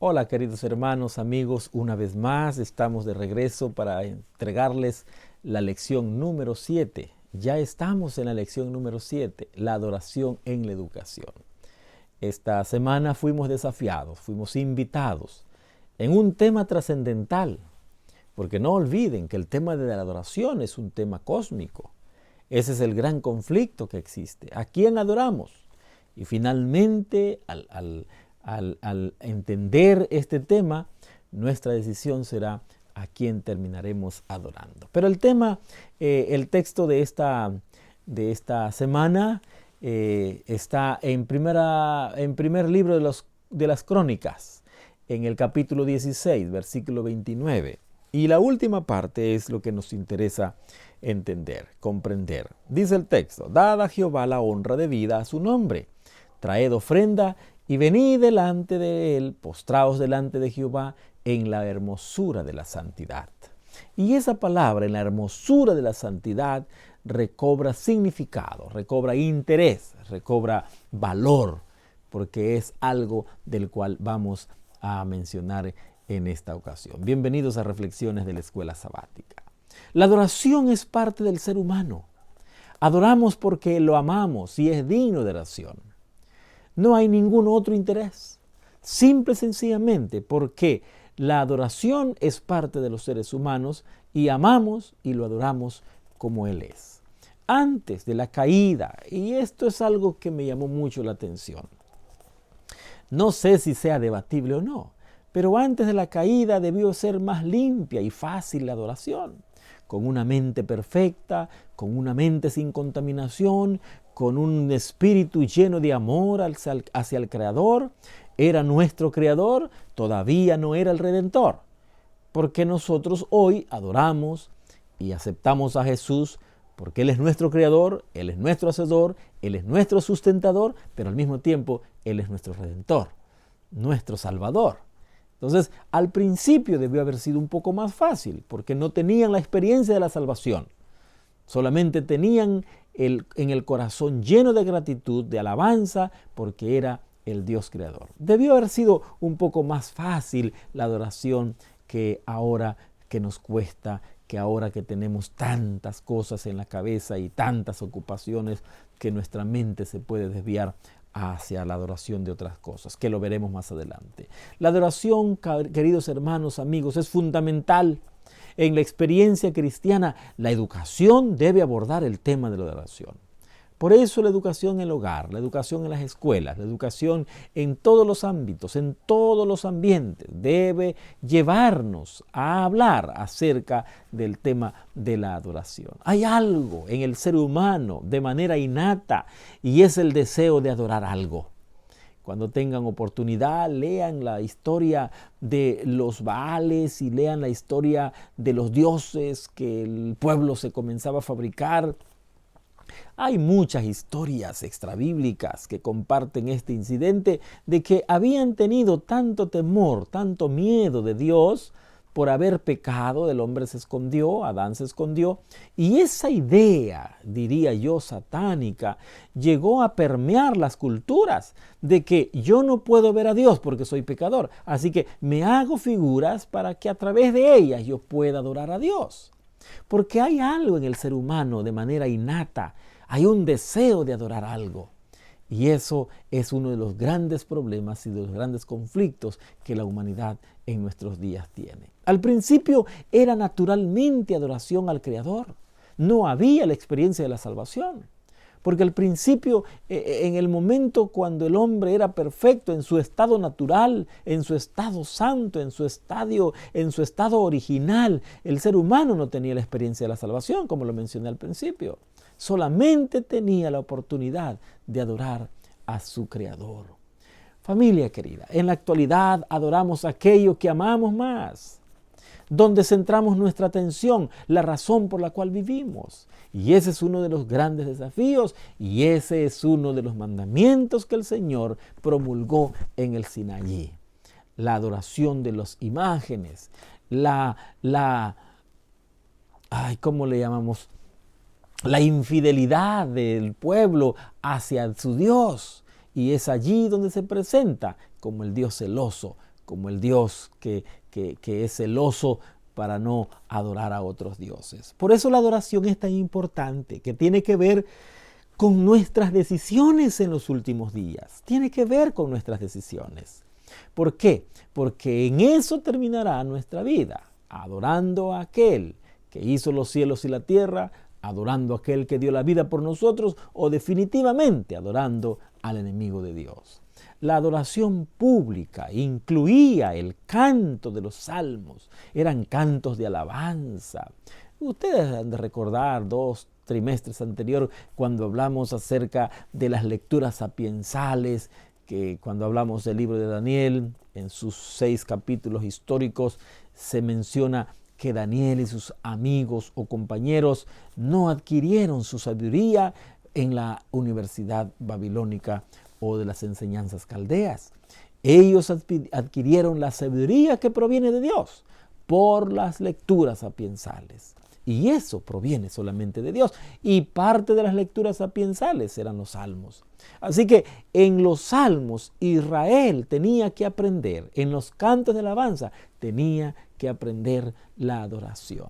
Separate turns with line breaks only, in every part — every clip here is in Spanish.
Hola queridos hermanos, amigos, una vez más estamos de regreso para entregarles la lección número 7. Ya estamos en la lección número 7, la adoración en la educación. Esta semana fuimos desafiados, fuimos invitados en un tema trascendental, porque no olviden que el tema de la adoración es un tema cósmico. Ese es el gran conflicto que existe. ¿A quién adoramos? Y finalmente, al entender este tema, nuestra decisión será a quién terminaremos adorando. Pero el tema, el texto de esta semana está en primer libro de las Crónicas, en el capítulo 16, versículo 29. Y la última parte es lo que nos interesa entender, comprender. Dice el texto: dad a Jehová la honra debida a su nombre, traed ofrenda y venid delante de él, postraos delante de Jehová en la hermosura de la santidad. Y esa palabra, en la hermosura de la santidad, recobra significado, recobra interés, recobra valor, porque es algo del cual vamos a mencionar en esta ocasión. Bienvenidos a Reflexiones de la Escuela Sabática. La adoración es parte del ser humano. Adoramos porque lo amamos y es digno de oración. No hay ningún otro interés. Simple y sencillamente porque la adoración es parte de los seres humanos y amamos y lo adoramos como Él es. Antes de la caída, y esto es algo que me llamó mucho la atención, no sé si sea debatible o no, pero antes de la caída debió ser más limpia y fácil la adoración, con una mente perfecta, con una mente sin contaminación, con un espíritu lleno de amor hacia el Creador. Era nuestro Creador, todavía no era el Redentor, porque nosotros hoy adoramos y aceptamos a Jesús porque Él es nuestro Creador, Él es nuestro Hacedor, Él es nuestro sustentador, pero al mismo tiempo Él es nuestro Redentor, nuestro Salvador. Entonces, al principio debió haber sido un poco más fácil, porque no tenían la experiencia de la salvación. Solamente tenían en el corazón lleno de gratitud, de alabanza, porque era el Dios creador. Debió haber sido un poco más fácil la adoración que ahora que nos cuesta, que ahora que tenemos tantas cosas en la cabeza y tantas ocupaciones que nuestra mente se puede desviar hacia la adoración de otras cosas, que lo veremos más adelante. La adoración, queridos hermanos, amigos, es fundamental. En la experiencia cristiana, la educación debe abordar el tema de la adoración. Por eso la educación en el hogar, la educación en las escuelas, la educación en todos los ámbitos, en todos los ambientes, debe llevarnos a hablar acerca del tema de la adoración. Hay algo en el ser humano de manera innata y es el deseo de adorar algo. Cuando tengan oportunidad, lean la historia de los Baales y lean la historia de los dioses que el pueblo se comenzaba a fabricar. Hay muchas historias extrabíblicas que comparten este incidente de que habían tenido tanto temor, tanto miedo de Dios por haber pecado. El hombre se escondió, Adán se escondió, y esa idea, diría yo, satánica, llegó a permear las culturas de que yo no puedo ver a Dios porque soy pecador, así que me hago figuras para que a través de ellas yo pueda adorar a Dios. Porque hay algo en el ser humano de manera innata, hay un deseo de adorar algo. Y eso es uno de los grandes problemas y de los grandes conflictos que la humanidad en nuestros días tiene. Al principio era naturalmente adoración al Creador. No había la experiencia de la salvación. Porque al principio, en el momento cuando el hombre era perfecto en su estado natural, en su estado santo, en su estado original, el ser humano no tenía la experiencia de la salvación, como lo mencioné al principio. Solamente tenía la oportunidad de adorar a su Creador. Familia querida, en la actualidad adoramos aquello que amamos más, donde centramos nuestra atención, la razón por la cual vivimos. Y ese es uno de los grandes desafíos y ese es uno de los mandamientos que el Señor promulgó en el Sinaí. La adoración de las imágenes, ¿cómo le llamamos? La infidelidad del pueblo hacia su Dios. Y es allí donde se presenta como el Dios celoso, como el Dios que es celoso para no adorar a otros dioses. Por eso la adoración es tan importante, que tiene que ver con nuestras decisiones en los últimos días. Tiene que ver con nuestras decisiones. ¿Por qué? Porque en eso terminará nuestra vida, adorando a aquel que hizo los cielos y la tierra, adorando a aquel que dio la vida por nosotros, o definitivamente adorando al enemigo de Dios. La adoración pública incluía el canto de los salmos, eran cantos de alabanza. Ustedes han de recordar 2 trimestres anteriores cuando hablamos acerca de las lecturas sapiensales, que cuando hablamos del libro de Daniel, en sus 6 capítulos históricos, se menciona que Daniel y sus amigos o compañeros no adquirieron su sabiduría en la Universidad Babilónica o de las enseñanzas caldeas. Ellos adquirieron la sabiduría que proviene de Dios por las lecturas sapiensales. Y eso proviene solamente de Dios. Y parte de las lecturas sapiensales eran los salmos. Así que en los salmos Israel tenía que aprender, en los cantos de alabanza tenía que aprender la adoración.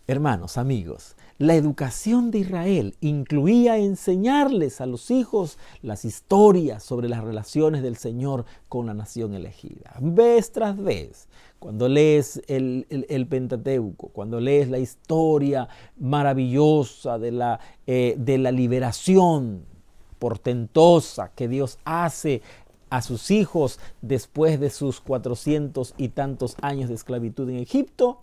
Hermanos, amigos, la educación de Israel incluía enseñarles a los hijos las historias sobre las relaciones del Señor con la nación elegida. Vez tras vez, cuando lees el Pentateuco, cuando lees la historia maravillosa de la liberación portentosa que Dios hace a sus hijos después de sus 400 y tantos años de esclavitud en Egipto,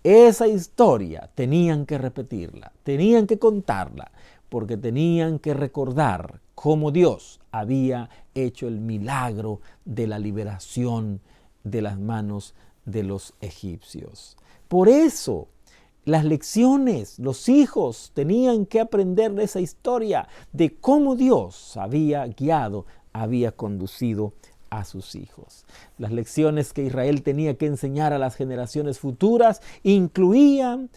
esa historia tenían que repetirla, tenían que contarla, porque tenían que recordar cómo Dios había hecho el milagro de la liberación de las manos de los egipcios. Por eso, las lecciones, los hijos tenían que aprender de esa historia, de cómo Dios había guiado, había conducido a sus hijos. Las lecciones que Israel tenía que enseñar a las generaciones futuras incluían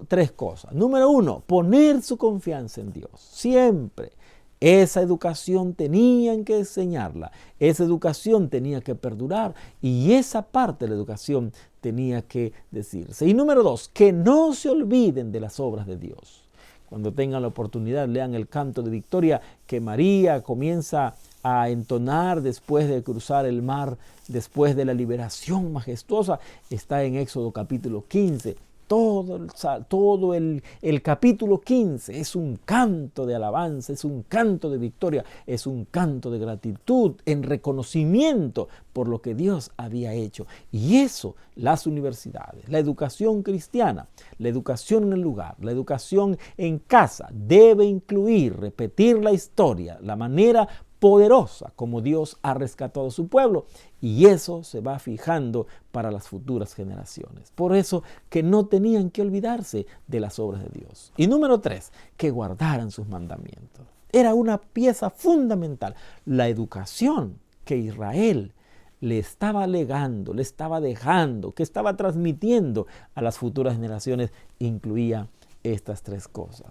3 cosas. Número 1, poner su confianza en Dios. Siempre. Esa educación tenían que enseñarla. Esa educación tenía que perdurar. Y esa parte de la educación tenía que decirse. Y número 2, que no se olviden de las obras de Dios. Cuando tengan la oportunidad, lean el canto de victoria que María comienza a entonar después de cruzar el mar, después de la liberación majestuosa. Está en Éxodo capítulo 15. Todo el capítulo 15 es un canto de alabanza, es un canto de victoria, es un canto de gratitud en reconocimiento por lo que Dios había hecho. Y eso, las universidades, la educación cristiana, la educación en el lugar, la educación en casa, debe incluir, repetir la historia, la manera poderosa como Dios ha rescatado a su pueblo, y eso se va fijando para las futuras generaciones. Por eso que no tenían que olvidarse de las obras de Dios. Y número 3, que guardaran sus mandamientos. Era una pieza fundamental. La educación que Israel le estaba legando, le estaba dejando, que estaba transmitiendo a las futuras generaciones, incluía estas 3 cosas.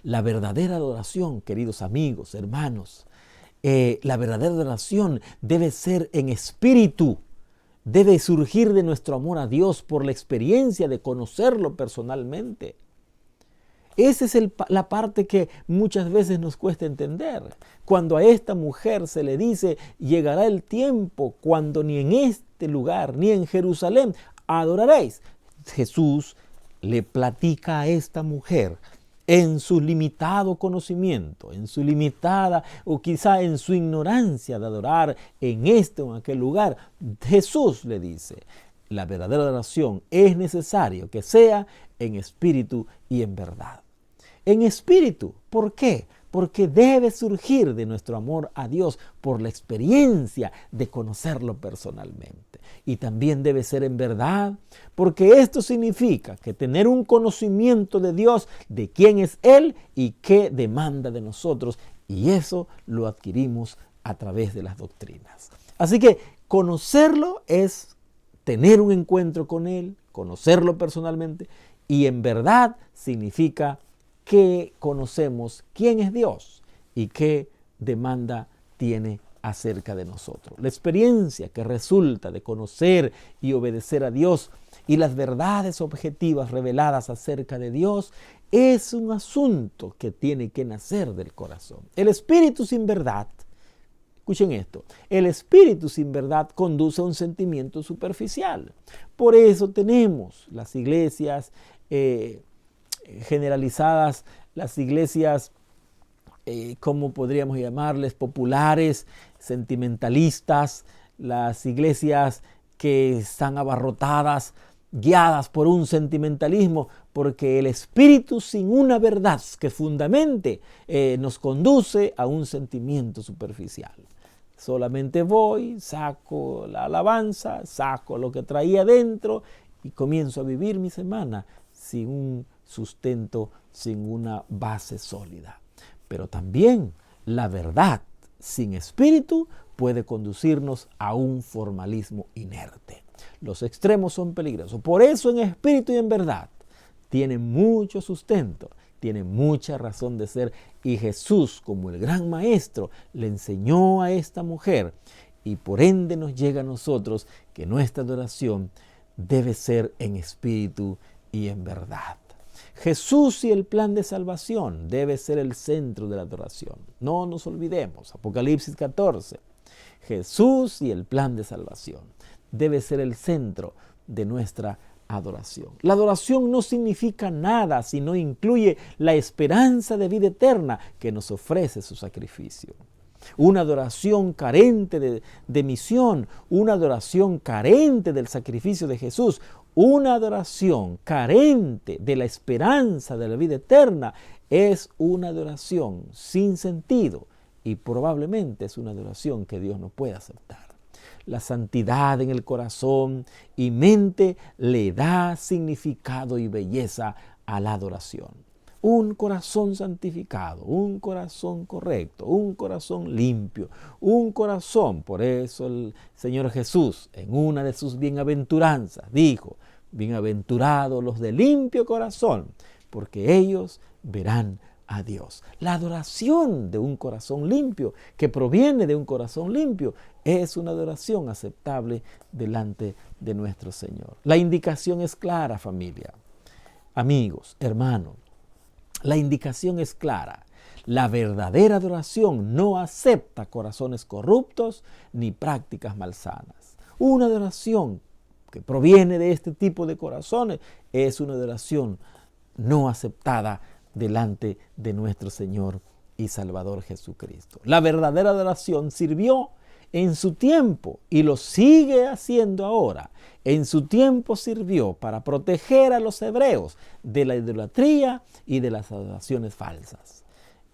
La verdadera adoración, queridos amigos, hermanos, la verdadera adoración debe ser en espíritu, debe surgir de nuestro amor a Dios por la experiencia de conocerlo personalmente. Esa es la parte que muchas veces nos cuesta entender. Cuando a esta mujer se le dice, llegará el tiempo cuando ni en este lugar, ni en Jerusalén adoraréis. Jesús le platica a esta mujer en su limitado conocimiento, en su limitada o quizá en su ignorancia de adorar en este o en aquel lugar. Jesús le dice, la verdadera adoración es necesario que sea en espíritu y en verdad. En espíritu, ¿por qué? Porque debe surgir de nuestro amor a Dios por la experiencia de conocerlo personalmente. Y también debe ser en verdad, porque esto significa que tener un conocimiento de Dios, de quién es Él y qué demanda de nosotros. Y eso lo adquirimos a través de las doctrinas. Así que conocerlo es tener un encuentro con Él, conocerlo personalmente, y en verdad significa que conocemos quién es Dios y qué demanda tiene acerca de nosotros. La experiencia que resulta de conocer y obedecer a Dios y las verdades objetivas reveladas acerca de Dios es un asunto que tiene que nacer del corazón. El espíritu sin verdad, escuchen esto, el espíritu sin verdad conduce a un sentimiento superficial. Por eso tenemos las iglesias generalizadas, las iglesias, ¿cómo podríamos llamarles? Populares, sentimentalistas, las iglesias que están abarrotadas, guiadas por un sentimentalismo, porque el espíritu sin una verdad que fundamente nos conduce a un sentimiento superficial. Solamente voy, saco la alabanza, saco lo que traía dentro y comienzo a vivir mi semana sin un sustento, sin una base sólida. Pero también la verdad sin espíritu puede conducirnos a un formalismo inerte. Los extremos son peligrosos. Por eso en espíritu y en verdad tiene mucho sustento, tiene mucha razón de ser. Y Jesús, como el gran maestro, le enseñó a esta mujer. Y por ende nos llega a nosotros que nuestra adoración debe ser en espíritu y en verdad. Jesús y el plan de salvación debe ser el centro de la adoración. No nos olvidemos, Apocalipsis 14. Jesús y el plan de salvación debe ser el centro de nuestra adoración. La adoración no significa nada si no incluye la esperanza de vida eterna que nos ofrece su sacrificio. Una adoración carente de misión, una adoración carente del sacrificio de Jesús, una adoración carente de la esperanza de la vida eterna es una adoración sin sentido y probablemente es una adoración que Dios no puede aceptar. La santidad en el corazón y mente le da significado y belleza a la adoración. Un corazón santificado, un corazón correcto, un corazón limpio, un corazón. Por eso el Señor Jesús en una de sus bienaventuranzas dijo: bienaventurados los de limpio corazón, porque ellos verán a Dios. La adoración de un corazón limpio, que proviene de un corazón limpio, es una adoración aceptable delante de nuestro Señor. La indicación es clara, familia, amigos, hermanos. La indicación es clara. La verdadera adoración no acepta corazones corruptos ni prácticas malsanas. Una adoración que proviene de este tipo de corazones es una adoración no aceptada delante de nuestro Señor y Salvador Jesucristo. La verdadera adoración sirvió en su tiempo y lo sigue haciendo ahora. En su tiempo sirvió para proteger a los hebreos de la idolatría y de las adoraciones falsas.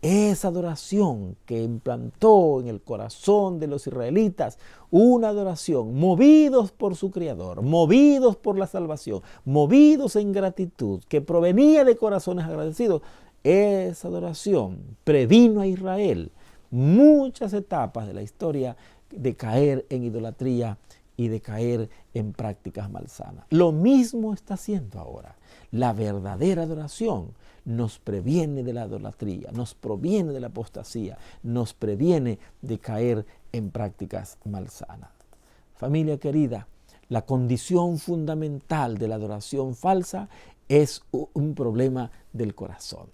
Esa adoración que implantó en el corazón de los israelitas una adoración movidos por su Creador, movidos por la salvación, movidos en gratitud, que provenía de corazones agradecidos. Esa adoración previno a Israel muchas etapas de la historia de caer en idolatría y de caer en prácticas malsanas. Lo mismo está haciendo ahora. La verdadera adoración nos previene de la idolatría, nos proviene de la apostasía, nos previene de caer en prácticas malsanas. Familia querida, la condición fundamental de la adoración falsa es un problema del corazón.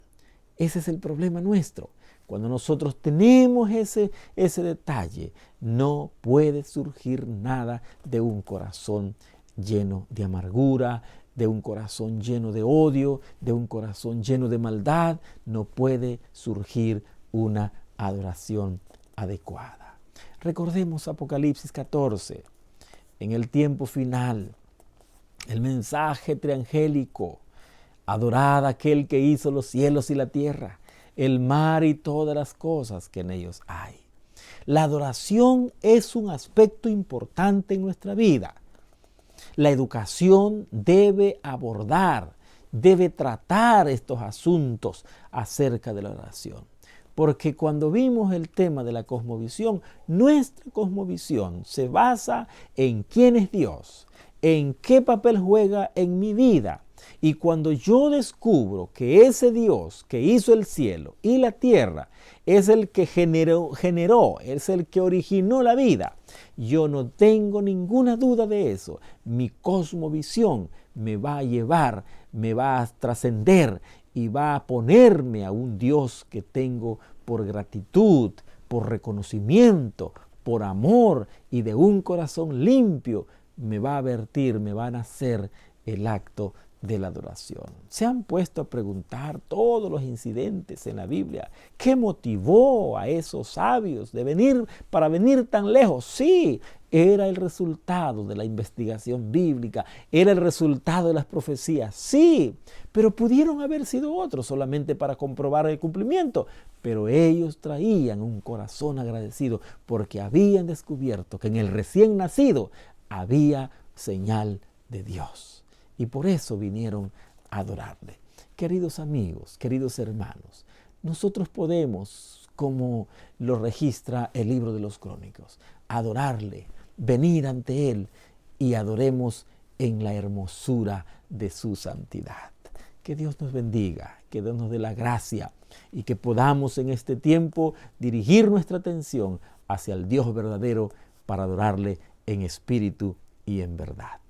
Ese es el problema nuestro. Cuando nosotros tenemos ese detalle, no puede surgir nada de un corazón lleno de amargura, de un corazón lleno de odio, de un corazón lleno de maldad. No puede surgir una adoración adecuada. Recordemos Apocalipsis 14. En el tiempo final, el mensaje triangélico: adorad a aquel que hizo los cielos y la tierra, el mar y todas las cosas que en ellos hay. La adoración es un aspecto importante en nuestra vida. La educación debe abordar, debe tratar estos asuntos acerca de la adoración. Porque cuando vimos el tema de la cosmovisión, nuestra cosmovisión se basa en quién es Dios, en qué papel juega en mi vida, Y cuando yo descubro que ese Dios que hizo el cielo y la tierra es el que generó, es el que originó la vida, yo no tengo ninguna duda de eso. Mi cosmovisión me va a llevar, me va a trascender y va a ponerme a un Dios que tengo por gratitud, por reconocimiento, por amor y de un corazón limpio. Me va a vertir, me va a nacer el acto de la adoración. ¿Se han puesto a preguntar todos los incidentes en la Biblia? ¿Qué motivó a esos sabios para venir tan lejos? Sí, era el resultado de la investigación bíblica, era el resultado de las profecías, sí, pero pudieron haber sido otros solamente para comprobar el cumplimiento. Pero ellos traían un corazón agradecido porque habían descubierto que en el recién nacido había señal de Dios. Y por eso vinieron a adorarle. Queridos amigos, queridos hermanos, nosotros podemos, como lo registra el libro de los Crónicos, adorarle, venir ante Él y adoremos en la hermosura de su santidad. Que Dios nos bendiga, que Dios nos dé la gracia y que podamos en este tiempo dirigir nuestra atención hacia el Dios verdadero para adorarle en espíritu y en verdad.